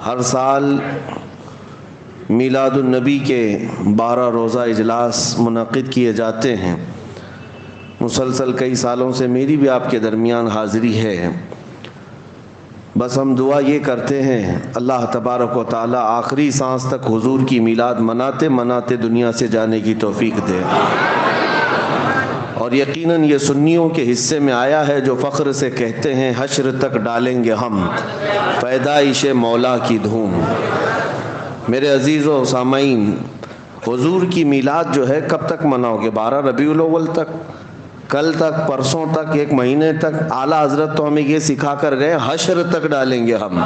ہر سال میلاد النبی کے 12 روزہ اجلاس منعقد کیے جاتے ہیں۔ مسلسل کئی سالوں سے میری بھی آپ کے درمیان حاضری ہے۔ بس ہم دعا یہ کرتے ہیں اللہ تبارک و تعالی آخری سانس تک حضور کی میلاد مناتے مناتے دنیا سے جانے کی توفیق دے۔ اور یقیناً یہ سنیوں کے حصے میں آیا ہے جو فخر سے کہتے ہیں حشر تک ڈالیں گے ہم پیدائش مولا کی دھوم۔ میرے عزیز و سامعین، حضور کی میلاد جو ہے کب تک مناؤ گے؟ 12 ربیع الاول تک، کل تک، پرسوں تک، ایک مہینے تک؟ اعلیٰ حضرت تو ہمیں یہ سکھا کر گئے حشر تک ڈالیں گے ہم،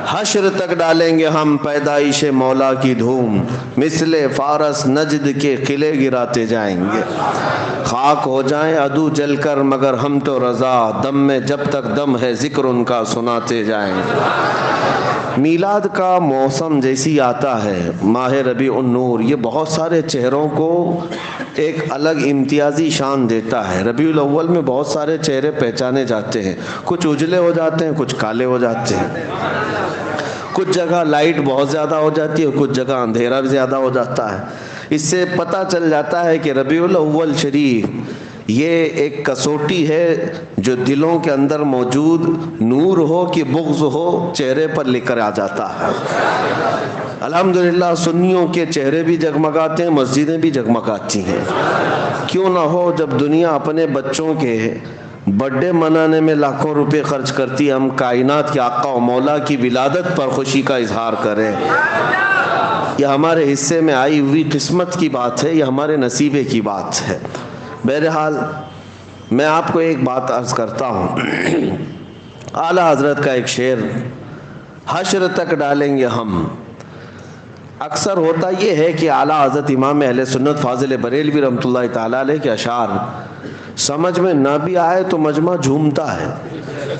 حشر تک ڈالیں گے ہم پیدائش مولا کی دھوم، مثل فارس نجد کے قلعے گراتے جائیں گے، خاک ہو جائیں عدو جل کر مگر ہم تو رضا، دم میں جب تک دم ہے ذکر ان کا سناتے جائیں گے۔ میلاد کا موسم جیسی آتا ہے ماہ ربیع النور، یہ بہت سارے چہروں کو ایک الگ امتیازی شان دیتا ہے۔ ربیع الاول میں بہت سارے چہرے پہچانے جاتے ہیں، کچھ اجلے ہو جاتے ہیں، کچھ کالے ہو جاتے ہیں، کچھ جگہ لائٹ بہت زیادہ ہو جاتی ہے، کچھ جگہ اندھیرا بھی زیادہ ہو جاتا ہے۔ اس سے پتہ چل جاتا ہے کہ ربیع الاول شریف یہ ایک کسوٹی ہے جو دلوں کے اندر موجود نور ہو کہ بغض ہو چہرے پر لکھ کر آ جاتا ہے۔ الحمدللہ سنیوں کے چہرے بھی جگمگاتے ہیں، مسجدیں بھی جگمگاتی ہیں۔ کیوں نہ ہو، جب دنیا اپنے بچوں کے برتھ ڈے منانے میں لاکھوں روپے خرچ کرتی ہے، ہم کائنات کے آقا و مولا کی ولادت پر خوشی کا اظہار کریں۔ یہ ہمارے حصے میں آئی ہوئی قسمت کی بات ہے، یہ ہمارے نصیبے کی بات ہے۔ بہرحال میں آپ کو ایک بات عرض کرتا ہوں، اعلیٰ حضرت کا ایک شعر، حشر تک ڈالیں گے ہم۔ اکثر ہوتا یہ ہے کہ اعلیٰ حضرت امام اہل سنت فاضل بریلوی رحمۃ اللہ تعالیٰ علیہ کے اشعار سمجھ میں نہ بھی آئے تو مجمع جھومتا ہے،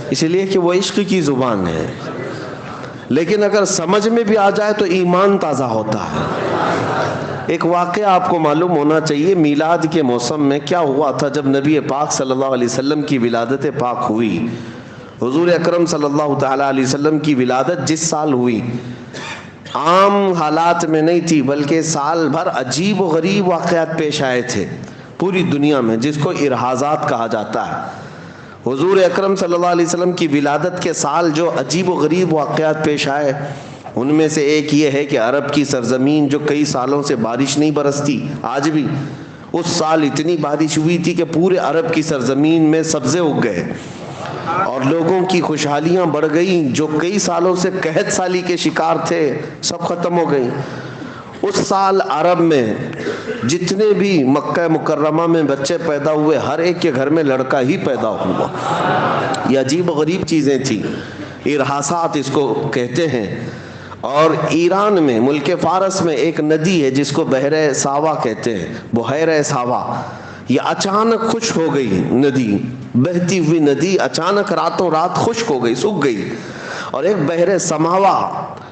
اس لیے کہ وہ عشق کی زبان ہے، لیکن اگر سمجھ میں بھی آ جائے تو ایمان تازہ ہوتا ہے۔ ایک واقعہ آپ کو معلوم ہونا چاہیے، میلاد کے موسم میں کیا ہوا تھا جب نبی پاک صلی اللہ علیہ وسلم کی ولادت پاک ہوئی۔ حضور اکرم صلی اللہ تعالیٰ علیہ وسلم کی ولادت جس سال ہوئی عام حالات میں نہیں تھی، بلکہ سال بھر عجیب و غریب واقعات پیش آئے تھے پوری دنیا میں، جس کو ارحازات کہا جاتا ہے۔ حضور اکرم صلی اللہ علیہ وسلم کی ولادت کے سال جو عجیب و غریب واقعات پیش آئے، ان میں سے ایک یہ ہے کہ عرب کی سرزمین جو کئی سالوں سے بارش نہیں برستی، آج بھی اس سال اتنی بارش ہوئی تھی کہ پورے عرب کی سرزمین میں سبزے اگ گئے اور لوگوں کی خوشحالیاں بڑھ گئیں، جو کئی سالوں سے قحط سالی کے شکار تھے سب ختم ہو گئیں۔ اس سال عرب میں جتنے بھی مکہ مکرمہ میں بچے پیدا ہوئے، ہر ایک کے گھر میں لڑکا ہی پیدا ہوا۔ یہ عجیب و غریب چیزیں تھیں، ارحاسات اس کو کہتے ہیں۔ اور ایران میں ملک فارس میں ایک ندی ہے جس کو بحر ساوا کہتے ہیں، بحیرہ ساوا، یہ اچانک خشک ہو گئی ندی، بہتی ہوئی ندی اچانک راتوں رات خشک ہو گئی، سوکھ گئی۔ اور ایک بحر سماوا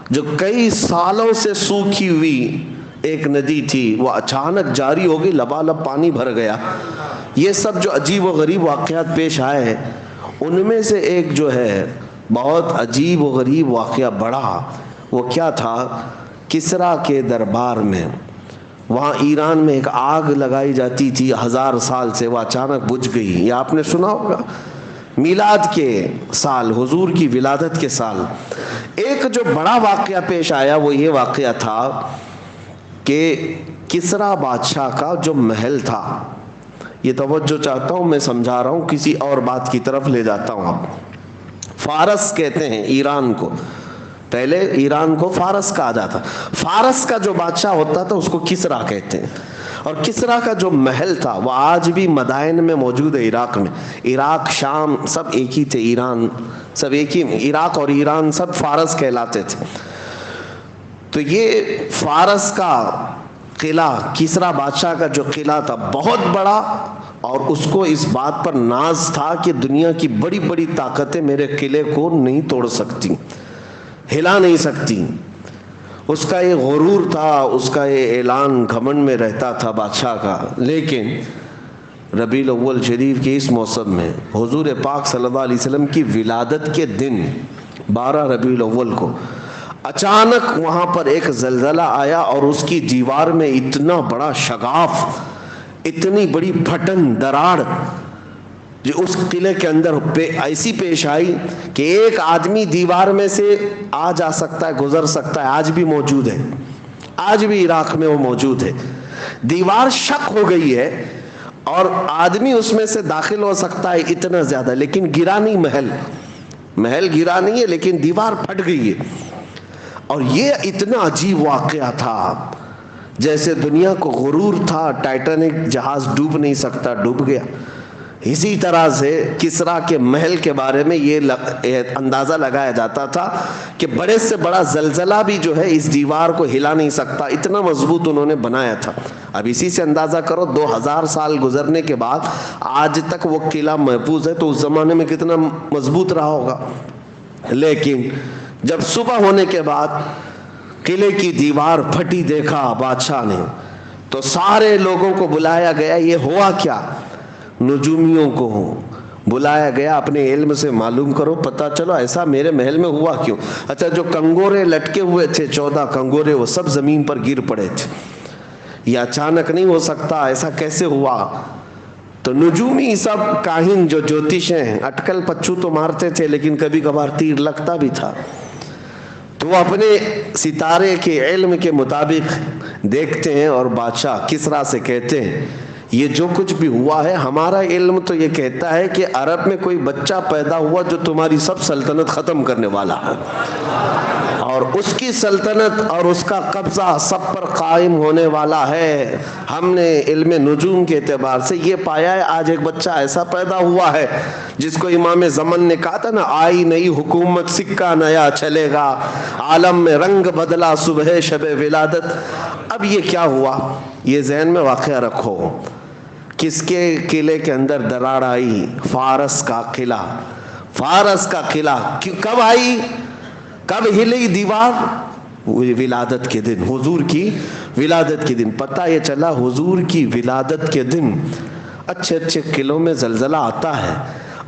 جو کئی سالوں سے سوکھی ہوئی ایک ندی تھی، وہ اچانک جاری ہو گئی، لبالب پانی بھر گیا۔ یہ سب جو عجیب و غریب واقعات پیش آئے، ان میں سے ایک جو ہے بہت عجیب و غریب واقعہ بڑھا، وہ کیا تھا؟ کسریٰ کے دربار میں، وہاں ایران میں ایک آگ لگائی جاتی تھی 1000 سال سے، وہ اچانک بجھ گئی۔ یہ آپ نے سنا ہوگا، میلاد کے سال، حضور کی ولادت کے سال ایک جو بڑا واقعہ پیش آیا، وہ یہ واقعہ تھا کہ کسریٰ بادشاہ کا جو محل تھا، یہ توجہ چاہتا ہوں، میں سمجھا رہا ہوں، کسی اور بات کی طرف لے جاتا ہوں آپ۔ فارس کہتے ہیں ایران کو، پہلے ایران کو فارس کہا جاتا، فارس کا جو بادشاہ ہوتا تھا اس کو کسریٰ کہتے ہیں۔ اور کسریٰ کا جو محل تھا وہ آج بھی مدائن میں موجود ہے، عراق میں۔ عراق، شام سب ایک ہی تھے، ایران سب ایک ہی، عراق اور ایران سب فارس کہلاتے تھے۔ تو یہ فارس کا قلعہ، کسریٰ بادشاہ کا جو قلعہ تھا، بہت بڑا، اور اس کو اس بات پر ناز تھا کہ دنیا کی بڑی بڑی طاقتیں میرے قلعے کو نہیں توڑ سکتی، ہلا نہیں سکتی۔ اس کا یہ غرور تھا، اس کا یہ اعلان گھمنڈ میں رہتا تھا بادشاہ کا۔ لیکن ربیع الاول شریف کے اس موسم میں حضور پاک صلی اللہ علیہ وسلم کی ولادت کے دن 12 ربیع الاول کو اچانک وہاں پر ایک زلزلہ آیا اور اس کی دیوار میں اتنا بڑا شگاف، اتنی بڑی پھٹن، دراڑ جو اس قلعے کے اندر ایسی پیش آئی کہ ایک آدمی دیوار میں سے آ جا سکتا ہے، گزر سکتا ہے. آج بھی موجود ہے، آج بھی عراق میں وہ موجود ہے. دیوار شق ہو گئی ہے اور آدمی اس میں سے داخل ہو سکتا ہے اتنا زیادہ، لیکن گرا نہیں. محل گرا نہیں ہے لیکن دیوار پھٹ گئی ہے. اور یہ اتنا عجیب واقعہ تھا، جیسے دنیا کو غرور تھا ٹائٹینک جہاز ڈوب نہیں سکتا، ڈوب گیا. اسی طرح سے کسرا کے محل کے بارے میں یہ اندازہ لگایا جاتا تھا کہ بڑے سے بڑا زلزلہ بھی جو ہے اس دیوار کو ہلا نہیں سکتا، اتنا مضبوط انہوں نے بنایا تھا. اب اسی سے اندازہ کرو 2000 سال گزرنے کے بعد آج تک وہ قلعہ محفوظ ہے، تو اس زمانے میں کتنا مضبوط رہا ہوگا. لیکن جب صبح ہونے کے بعد قلعے کی دیوار پھٹی دیکھا بادشاہ نے، تو سارے لوگوں کو بلایا گیا. یہ ہوا کیا؟ نجومیوں کو بلایا گیا، اپنے علم سے معلوم کرو، پتہ چلو ایسا میرے محل میں ہوا کیوں. اچھا، جو کنگورے لٹکے ہوئے تھے 14 کنگورے، وہ سب زمین پر گر پڑے تھے. یہ اچانک نہیں ہو سکتا، ایسا کیسے ہوا؟ تو نجومی سب کاہن جو جوتش ہیں، اٹکل پچھو تو مارتے تھے لیکن کبھی کبھار تیر لگتا بھی تھا. تو وہ اپنے ستارے کے علم کے مطابق دیکھتے ہیں اور بادشاہ کسرا سے کہتے ہیں یہ جو کچھ بھی ہوا ہے، ہمارا علم تو یہ کہتا ہے کہ عرب میں کوئی بچہ پیدا ہوا جو تمہاری سب سلطنت ختم کرنے والا ہے، اور اس کی سلطنت اور اس کا قبضہ سب پر قائم ہونے والا ہے. ہم نے علم نجوم کے اعتبار سے یہ پایا ہے آج ایک بچہ ایسا پیدا ہوا ہے جس کو امام زمن نے کہا تھا نا، آئی نئی حکومت سکہ نیا چلے گا، عالم میں رنگ بدلا صبح شب ولادت. اب یہ کیا ہوا؟ یہ ذہن میں واقعہ رکھو. کس کے قلعے کے اندر دراڑ آئی؟ فارس کا قلعہ. فارس کا قلعہ کب آئی؟ کب ہلی دیوار؟ ولادت کے دن، حضور کی ولادت کے دن. پتہ یہ چلا حضور کی ولادت کے دن اچھے اچھے قلعوں میں زلزلہ آتا ہے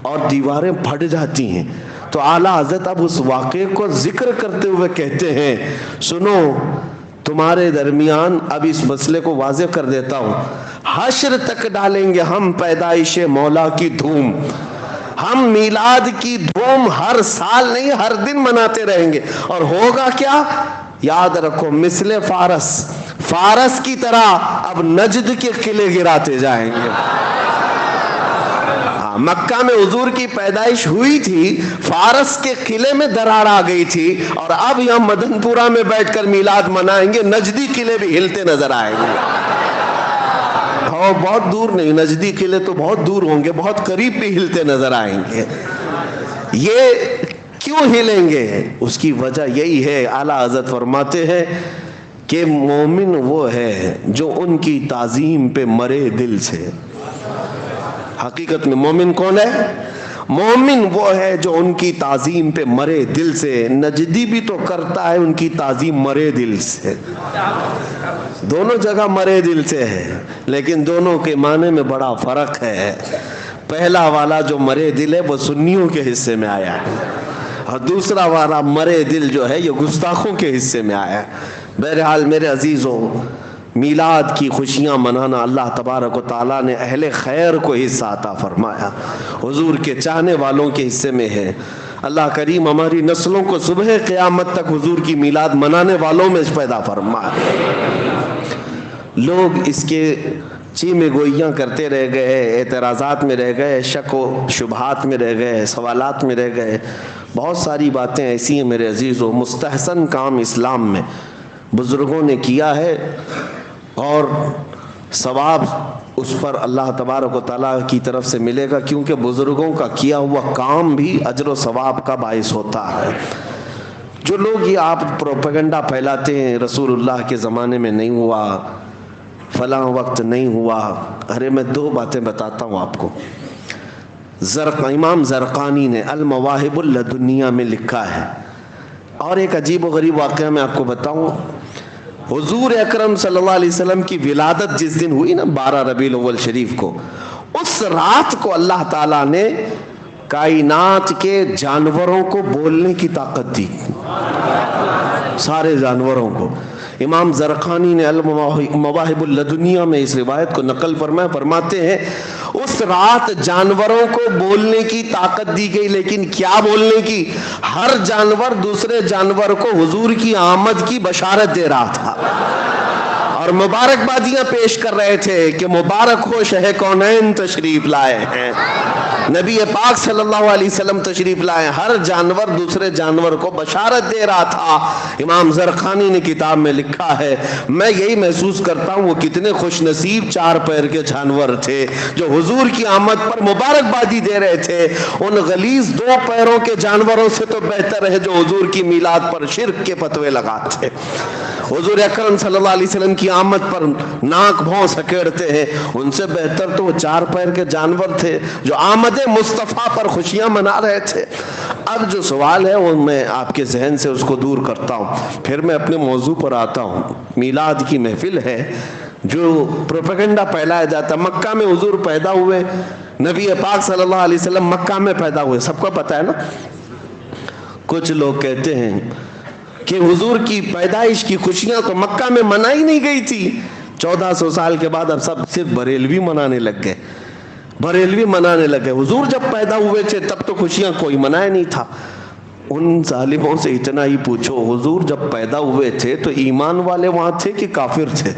اور دیواریں پھٹ جاتی ہیں. تو اعلیٰ حضرت اب اس واقعے کو ذکر کرتے ہوئے کہتے ہیں، سنو تمہارے درمیان اب اس مسئلے کو واضح کر دیتا ہوں. حشر تک ڈالیں گے ہم پیدائش مولا کی دھوم، ہم میلاد کی دھوم ہر سال نہیں ہر دن مناتے رہیں گے. اور ہوگا کیا؟ یاد رکھو، مثل فارس کی طرح اب نجد کے قلعے گراتے جائیں گے. مکہ میں حضور کی پیدائش ہوئی تھی، فارس کے قلعے میں دراڑ آ گئی تھی، اور اب یہاں مدن پورہ میں بیٹھ کر میلاد منائیں گے، نجدی قلعے بھی ہلتے نظر آئیں گے. بہت دور نہیں، نجدی قلعے تو بہت دور ہوں گے، بہت قریب بھی ہلتے نظر آئیں گے. یہ کیوں ہلیں گے؟ اس کی وجہ یہی ہے، اعلیٰ حضرت فرماتے ہیں کہ مومن وہ ہے جو ان کی تعظیم پہ مرے دل سے. حقیقت میں مومن کون ہے؟ مومن وہ ہے جو ان کی تعظیم پہ مرے دل سے. نجدی بھی تو کرتا ہے ان کی تعظیم مرے دل سے، دونوں جگہ مرے دل سے ہے، لیکن دونوں کے معنی میں بڑا فرق ہے. پہلا والا جو مرے دل ہے وہ سنیوں کے حصے میں آیا ہے، اور دوسرا والا مرے دل جو ہے یہ گستاخوں کے حصے میں آیا ہے. بہرحال میرے عزیزوں، میلاد کی خوشیاں منانا اللہ تبارک و تعالیٰ نے اہل خیر کو حصہ عطا فرمایا، حضور کے چاہنے والوں کے حصے میں ہے. اللہ کریم ہماری نسلوں کو صبح قیامت تک حضور کی میلاد منانے والوں میں پیدا فرمائے. لوگ اس کے چیمے گوئیاں کرتے رہ گئے، اعتراضات میں رہ گئے، شک و شبہات میں رہ گئے، سوالات میں رہ گئے. بہت ساری باتیں ایسی ہیں میرے عزیزوں، مستحسن کام اسلام میں بزرگوں نے کیا ہے، اور ثواب اس پر اللہ تبارک و تعالیٰ کی طرف سے ملے گا، کیونکہ بزرگوں کا کیا ہوا کام بھی اجر و ثواب کا باعث ہوتا ہے. جو لوگ یہ آپ پروپیگنڈا پھیلاتے ہیں رسول اللہ کے زمانے میں نہیں ہوا، فلاں وقت نہیں ہوا، ارے میں 2 باتیں بتاتا ہوں آپ کو. امام زرقانی نے المواہب اللدنیہ میں لکھا ہے، اور ایک عجیب و غریب واقعہ میں آپ کو بتاؤں. حضور اکرم صلی اللہ علیہ وسلم کی ولادت جس دن ہوئی نا 12 ربیع الاول شریف کو، اس رات کو اللہ تعالیٰ نے کائنات کے جانوروں کو بولنے کی طاقت دی، سارے جانوروں کو۔ امام زرقانی نے المواہب اللدنیہ میں اس روایت کو نقل فرماتے ہیں اس رات جانوروں کو بولنے کی طاقت دی گئی، لیکن کیا بولنے کی؟ ہر جانور دوسرے جانور کو حضور کی آمد کی بشارت دے رہا تھا اور مبارکبادیاں پیش کر رہے تھے کہ مبارک ہو شہ کونین تشریف لائے ہیں، نبی پاک صلی اللہ علیہ وسلم تشریف لائے۔ ہر جانور دوسرے جانور کو بشارت دے رہا تھا۔ امام زرقانی نے کتاب میں لکھا ہے میں یہی محسوس کرتا ہوں وہ کتنے خوش نصیب چار پیر کے جانور تھے جو حضور کی آمد پر مبارکبادی دے رہے تھے۔ ان غلیظ دو پیروں کے جانوروں سے تو بہتر ہے جو حضور کی میلاد پر شرک کے فتوے لگاتے۔ حضور اکرم صلی اللہ علیہ وسلم کی آمد پر ناک بھون سکیڑتے ہیں، ان سے بہتر تو وہ چار پیر کے جانور تھے جو آمد مصطفیٰ پر خوشیاں منا رہے تھے۔ اب جو سوال ہے وہ میں آپ کے ذہن سے اس کو دور کرتا ہوں، پھر میں اپنے موضوع پر آتا ہوں۔ میلاد کی محفل ہے جو پروپیگنڈا پھیلایا جاتا ہے، مکہ میں حضور پیدا ہوئے، نبی پاک صلی اللہ علیہ وسلم مکہ میں پیدا ہوئے، سب کو پتہ ہے نا۔ کچھ لوگ کہتے ہیں کہ حضور کی پیدائش کی خوشیاں تو مکہ میں منائی نہیں گئی تھی، 1400 سال کے بعد اب سب صرف بریلوی منانے لگ گئے، بریلوی منانے لگے۔ حضور جب پیدا ہوئے تھے تب تو خوشیاں کوئی منائے نہیں تھا۔ ان ظالموں سے اتنا ہی پوچھو حضور جب پیدا ہوئے تھے تو ایمان والے وہاں تھے کہ کافر تھے؟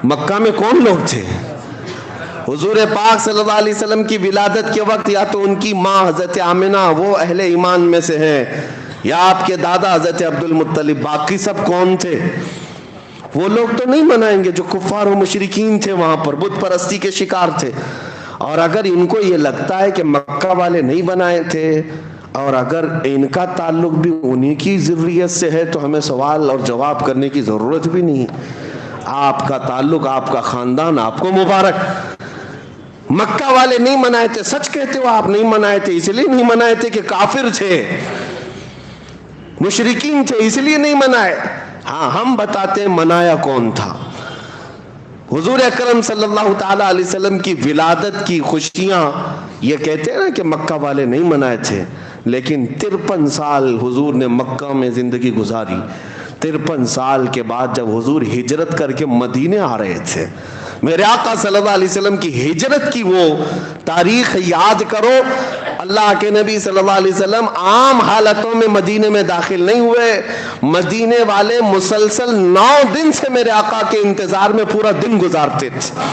مکہ میں کون لوگ تھے؟ حضور پاک صلی اللہ علیہ وسلم کی ولادت کے وقت یا تو ان کی ماں حضرت آمنہ وہ اہل ایمان میں سے ہیں، یا آپ کے دادا حضرت عبد المطلب، باقی سب کون تھے؟ وہ لوگ تو نہیں منائیں گے جو کفار و مشرکین تھے، وہاں پر بت پرستی کے شکار تھے۔ اور اگر ان کو یہ لگتا ہے کہ مکہ والے نہیں بنائے تھے اور اگر ان کا تعلق بھی انہی کی ذریت سے ہے تو ہمیں سوال اور جواب کرنے کی ضرورت بھی نہیں۔ آپ کا تعلق، آپ کا خاندان آپ کو مبارک۔ مکہ والے نہیں منائے تھے، سچ کہتے ہو آپ نہیں منائے تھے، اس لیے نہیں منائے تھے کہ کافر تھے، مشرکین تھے، اس لیے نہیں منائے۔ ہاں ہم بتاتے ہیں منایا کون تھا۔ حضور اکرم صلی اللہ تعالی علیہ وسلم کی ولادت کی خوشیاں یہ کہتے ہیں نا کہ مکہ والے نہیں منائے تھے، لیکن 53 سال حضور نے مکہ میں زندگی گزاری۔ 53 سال کے بعد جب حضور ہجرت کر کے مدینے آ رہے تھے، میرے آقا صلی اللہ علیہ وسلم کی ہجرت کی وہ تاریخ یاد کرو۔ اللہ کے نبی صلی اللہ علیہ وسلم عام حالتوں میں مدینے میں داخل نہیں ہوئے، مدینے والے مسلسل 9 دن سے میرے آقا کے انتظار میں پورا دن گزارتے تھے۔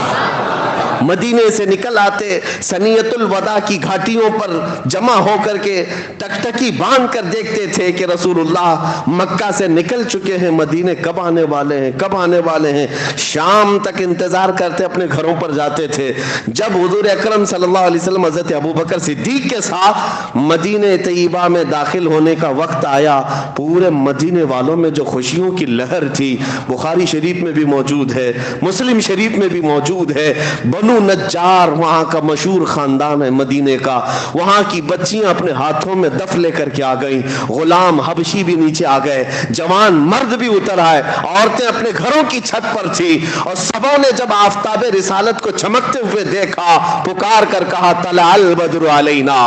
مدینے سے نکل آتے، سنیت الوداع کی گھاٹیوں پر جمع ہو کر کے ٹکٹکی باندھ کر دیکھتے تھے کہ رسول اللہ مکہ سے نکل چکے ہیں، مدینے کب آنے والے ہیں، کب آنے والے ہیں۔ شام تک انتظار کرتے، اپنے گھروں پر جاتے تھے۔ جب حضور اکرم صلی اللہ علیہ وسلم حضرت ابوبکر صدیق کے ساتھ مدینہ طیبہ میں داخل ہونے کا وقت آیا، پورے مدینے والوں میں جو خوشیوں کی لہر تھی، بخاری شریف میں بھی موجود ہے، مسلم شریف میں بھی موجود ہے۔ بنو نجار وہاں کا مشہور خاندان ہے مدینے کا، وہاں کی بچیاں اپنے ہاتھوں میں دف لے کر کے آ گئیں، غلام حبشی بھی نیچے آ گئے، جوان مرد بھی اتر آئے، عورتیں اپنے گھروں کی چھت پر تھی، اور سبوں نے جب آفتاب رسالت کو چمکتے ہوئے دیکھا، پکار کر کہا طلع البدر علینا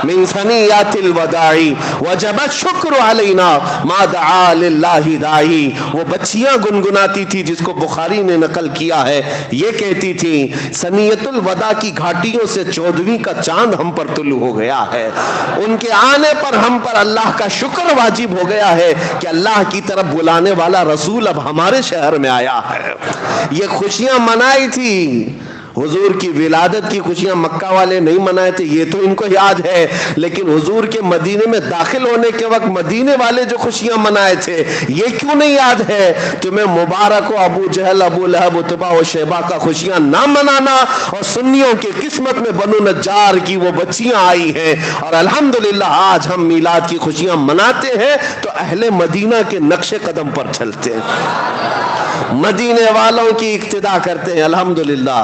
من ثنیات الوداع وجب الشکر علینا ما دعا للہ داعی۔ وہ بچیاں گنگناتی تھی جس کو بخاری نے نقل کیا ہے، یہ کہتی تھی سنیت الوداع کی گھاٹیوں سے 14ویں کا چاند ہم پر طلوع ہو گیا ہے، ان کے آنے پر ہم پر اللہ کا شکر واجب ہو گیا ہے کہ اللہ کی طرف بلانے والا رسول اب ہمارے شہر میں آیا ہے۔ یہ خوشیاں منائی تھی، حضور کی ولادت کی خوشیاں مکہ والے نہیں منائے تھے، یہ تو ان کو یاد ہے، لیکن حضور کے مدینے میں داخل ہونے کے وقت مدینے والے جو خوشیاں منائے تھے یہ کیوں نہیں یاد ہے؟ تمہیں مبارک ہو ابو جہل، ابو لہب، عتبہ و شیبہ کا خوشیاں نہ منانا، اور سنیوں کی قسمت میں بنو نجار کی وہ بچیاں آئی ہیں، اور الحمدللہ آج ہم میلاد کی خوشیاں مناتے ہیں تو اہل مدینہ کے نقش قدم پر چلتے ہیں، مدینے والوں کی اقتدا کرتے ہیں۔ الحمدللہ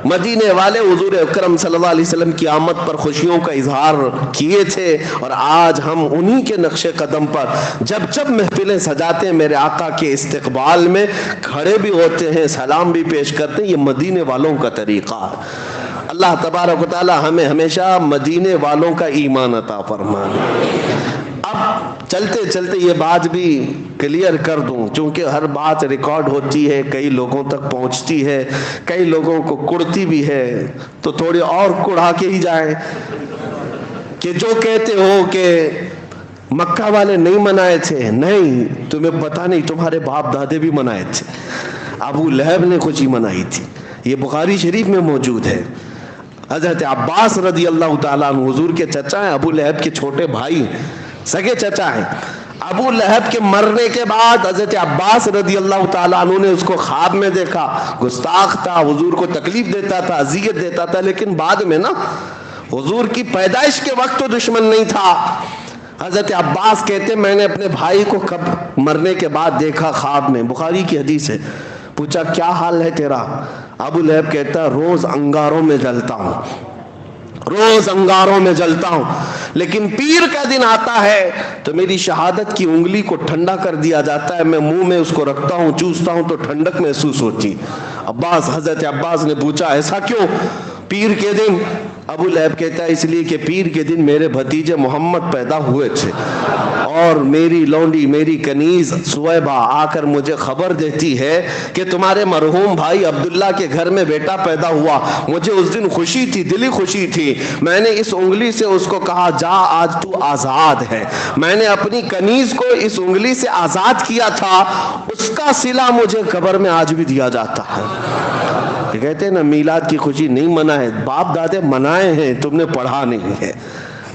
مدینے والے حضور اکرم صلی اللہ علیہ وسلم کی آمد پر خوشیوں کا اظہار کیے تھے، اور آج ہم انہی کے نقش قدم پر جب جب محفلیں سجاتے ہیں میرے آقا کے استقبال میں کھڑے بھی ہوتے ہیں، سلام بھی پیش کرتے ہیں۔ یہ مدینے والوں کا طریقہ ہے۔ اللہ تبارک و تعالی ہمیں ہمیشہ مدینے والوں کا ایمان عطا فرمائے۔ اب چلتے چلتے یہ بات بھی کلیئر کر دوں، چونکہ ہر بات ریکارڈ ہوتی ہے، کئی لوگوں تک پہنچتی ہے، کئی لوگوں کو کڑتی بھی ہے، تو تھوڑی اور کڑھا کے ہی جائیں کہ جو کہتے ہو کہ مکہ والے نہیں منائے تھے، نہیں، تمہیں پتہ نہیں، تمہارے باپ دادے بھی منائے تھے۔ ابو لہب نے خوشی منائی تھی، یہ بخاری شریف میں موجود ہے۔ حضرت عباس رضی اللہ تعالیٰ عنہ حضور کے چچا ہیں، ابو لہب کے چھوٹے بھائی ہیں، سگے چچا ہیں۔ ابو لہب کے مرنے کے بعد حضرت عباس رضی اللہ تعالیٰ عنہ نے اس کو خواب میں دیکھا، گستاخ تھا، حضور کو تکلیف دیتا تھا، اذیت دیتا تھا، لیکن بعد میں نا حضور کی پیدائش کے وقت تو دشمن نہیں تھا۔ حضرت عباس کہتے میں نے اپنے بھائی کو کب مرنے کے بعد دیکھا خواب میں، بخاری کی حدیث ہے، پوچھا کیا حال ہے تیرا؟ ابو لہب کہتا روز انگاروں میں جلتا ہوں، روز انگاروں میں جلتا ہوں، لیکن پیر کا دن آتا ہے تو میری شہادت کی انگلی کو ٹھنڈا کر دیا جاتا ہے، میں منہ میں اس کو رکھتا ہوں، چوستا ہوں تو ٹھنڈک محسوس ہوتی۔ حضرت عباس نے پوچھا ایسا کیوں پیر کے دن؟ ابو لہب کہتا ہے اس لیے کہ پیر کے دن میرے بھتیجے محمد پیدا ہوئے تھے، اور میری لونڈی، میری کنیز سویبہ آ کر مجھے خبر دیتی ہے کہ تمہارے مرحوم بھائی عبداللہ کے گھر میں بیٹا پیدا ہوا۔ مجھے اس دن خوشی تھی، دلی خوشی تھی، میں نے اس انگلی سے اس کو کہا جا آج تو آزاد ہے، میں نے اپنی کنیز کو اس انگلی سے آزاد کیا تھا، اس کا صلہ مجھے قبر میں آج بھی دیا جاتا ہے۔ کہتے ہیں نا میلاد کی خوشی نہیں منائے، باپ دادے منائے ہیں، تم نے پڑھا نہیں ہے،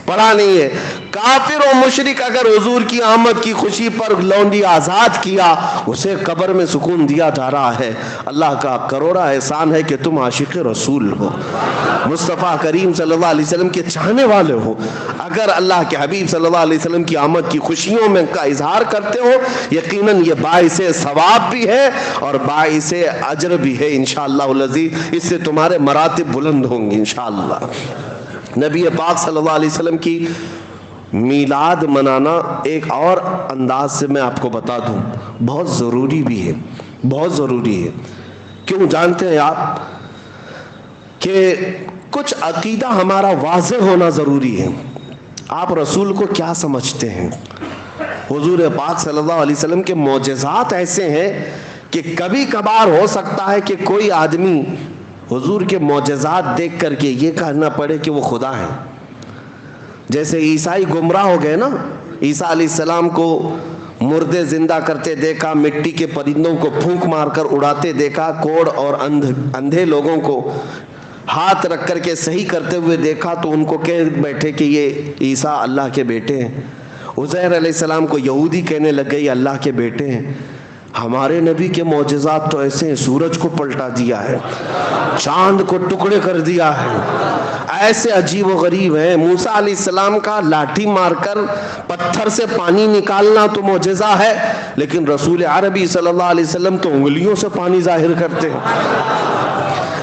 پڑھا نہیں ہے۔ کافر و مشرک اگر حضور کی آمد کی خوشی پر لونڈی آزاد کیا، اسے قبر میں سکون دیا جا رہا ہے۔ اللہ کا کروڑا احسان ہے کہ تم عاشق رسول ہو، مصطفیٰ کریم صلی اللہ علیہ وسلم کے چاہنے والے ہو۔ اگر اللہ کے حبیب صلی اللہ علیہ وسلم کی آمد کی خوشیوں میں کا اظہار کرتے ہو، یقیناً یہ باعث ثواب بھی ہے اور باعث اجر بھی ہے انشاءاللہ العزیز، اس سے تمہارے مراتب بلند ہوں گے انشاءاللہ۔ نبی پاک صلی اللہ علیہ وسلم کی میلاد منانا ایک اور انداز سے میں آپ کو بتا دوں، بہت ضروری بھی ہے، بہت ضروری ہے۔ کیوں جانتے ہیں آپ کہ کچھ عقیدہ ہمارا واضح ہونا ضروری ہے۔ آپ رسول کو کیا سمجھتے ہیں؟ حضور پاک صلی اللہ علیہ وسلم کے معجزات ایسے ہیں کہ کبھی کبھار ہو سکتا ہے کہ کوئی آدمی حضور کے معجزات دیکھ کر کے یہ کہنا پڑے کہ وہ خدا ہے۔ جیسے عیسائی گمراہ ہو گئے نا، عیسیٰ علیہ السلام کو مردے زندہ کرتے دیکھا، مٹی کے پرندوں کو پھونک مار کر اڑاتے دیکھا، کوڑ اور اندھے لوگوں کو ہاتھ رکھ کر کے صحیح کرتے ہوئے دیکھا، تو ان کو کہہ بیٹھے کہ یہ عیسیٰ اللہ کے بیٹے ہیں۔ عزیر علیہ السلام کو یہودی کہنے لگ گئے یہ اللہ کے بیٹے ہیں۔ ہمارے نبی کے معجزات تو ایسے ہیں، سورج کو پلٹا دیا ہے، چاند کو ٹکڑے کر دیا ہے، ایسے عجیب و غریب ہیں۔ موسیٰ علیہ السلام کا لاٹھی مار کر پتھر سے پانی نکالنا تو معجزہ ہے، لیکن رسول عربی صلی اللہ علیہ وسلم تو انگلیوں سے پانی ظاہر کرتے ہیں۔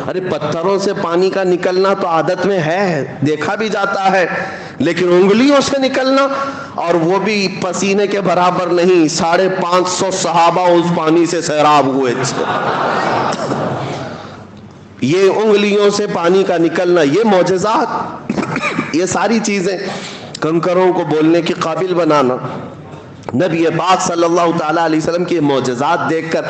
ارے پتھروں سے پانی کا نکلنا تو عادت میں ہے، دیکھا بھی جاتا ہے، لیکن انگلیوں سے نکلنا، اور وہ بھی پسینے کے برابر نہیں، 550 صحابہ اس پانی سے سیراب ہوئے تھے۔ یہ انگلیوں سے پانی کا نکلنا، یہ معجزات، یہ ساری چیزیں کنکروں کو بولنے کے قابل بنانا، نبی پاک صلی اللہ تعالی علیہ وسلم کے معجزات دیکھ کر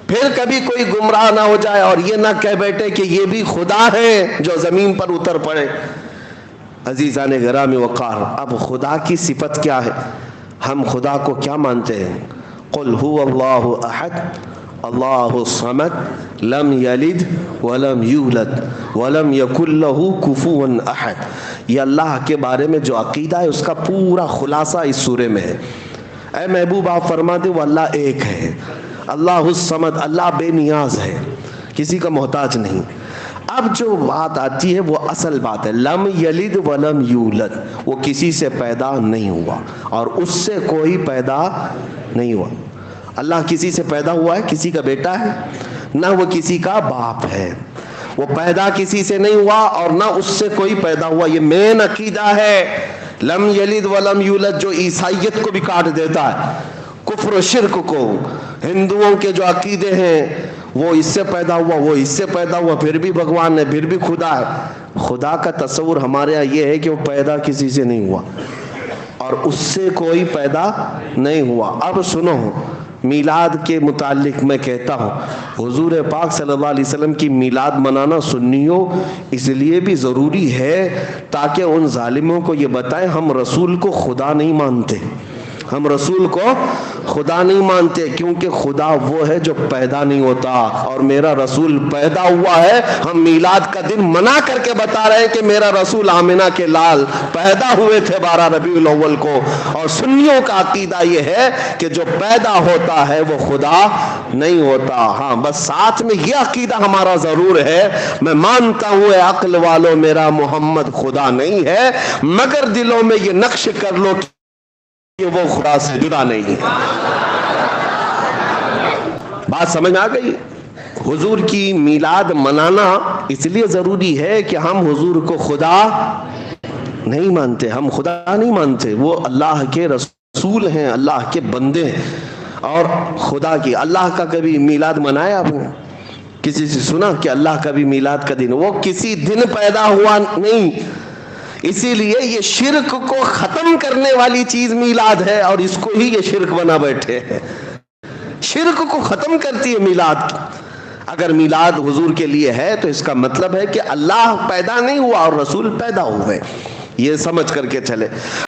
پھر کبھی کوئی گمراہ نہ ہو جائے اور یہ نہ کہہ بیٹھے کہ یہ بھی خدا ہے جو زمین پر اتر پڑے۔ عزیزان گرامی وقار، اب خدا کی صفت کیا ہے؟ ہم خدا کو کیا مانتے ہیں؟ قل هو اللہ احد اللہ الصمد لم یلد ولم یولد ولم یکن له کفوا احد۔ یہ اللہ کے بارے میں جو عقیدہ ہے اس کا پورا خلاصہ اس سورے میں ہے۔ اے محبوب آپ فرما دیں وہ اللہ ایک ہے، اللہ الصمد، اللہ بے نیاز ہے، کسی کا محتاج نہیں۔ اب جو بات آتی ہے وہ اصل بات ہے، لم یلد ولم یولد، وہ کسی سے پیدا نہیں ہوا اور اس سے کوئی پیدا نہیں ہوا۔ اللہ کسی سے پیدا ہوا ہے؟ کسی کا بیٹا ہے؟ نہ وہ کسی کا باپ ہے، وہ پیدا کسی سے نہیں ہوا اور نہ اس سے کوئی پیدا ہوا۔ یہ مین عقیدہ ہے لم یلد ولم یولد، جو عیسائیت کو بھی کاٹ دیتا ہے، کفر و شرک کو۔ ہندوؤں کے جو عقیدے ہیں وہ اس سے پیدا ہوا، وہ اس سے پیدا ہوا، پھر بھی بھگوان ہے، پھر بھی خدا ہے۔ خدا کا تصور ہمارے یہاں یہ ہے کہ وہ پیدا کسی سے نہیں ہوا اور اس سے کوئی پیدا نہیں ہوا۔ اب سنو، میلاد کے متعلق میں کہتا ہوں، حضور پاک صلی اللہ علیہ وسلم کی میلاد منانا سنیوں اس لیے بھی ضروری ہے تاکہ ان ظالموں کو یہ بتائیں ہم رسول کو خدا نہیں مانتے، ہم رسول کو خدا نہیں مانتے، کیونکہ خدا وہ ہے جو پیدا نہیں ہوتا اور میرا رسول پیدا ہوا ہے۔ ہم میلاد کا دن منا کر کے بتا رہے ہیں کہ میرا رسول آمنہ کے لال پیدا ہوئے تھے 12 ربیع الاول کو، اور سنیوں کا عقیدہ یہ ہے کہ جو پیدا ہوتا ہے وہ خدا نہیں ہوتا۔ ہاں بس ساتھ میں یہ عقیدہ ہمارا ضرور ہے، میں مانتا ہوں اے عقل والو میرا محمد خدا نہیں ہے، مگر دلوں میں یہ نقش کر لو کہ وہ خدا سے جدا نہیں ہے۔ بات سمجھ میں آ گئی؟ حضور کی میلاد منانا اس لیے ضروری ہے کہ ہم حضور کو خدا نہیں مانتے، ہم خدا نہیں مانتے، وہ اللہ کے رسول ہیں، اللہ کے بندے ہیں۔ اور خدا کی اللہ کا کبھی میلاد منایا آپ نے؟ کسی سے سنا کہ اللہ کا بھی میلاد کا دن؟ وہ کسی دن پیدا ہوا نہیں، اسی لیے یہ شرک کو ختم کرنے والی چیز میلاد ہے، اور اس کو ہی یہ شرک بنا بیٹھے ہیں۔ شرک کو ختم کرتی ہے میلاد۔ اگر میلاد حضور کے لیے ہے تو اس کا مطلب ہے کہ اللہ پیدا نہیں ہوا اور رسول پیدا ہوئے، یہ سمجھ کر کے چلے۔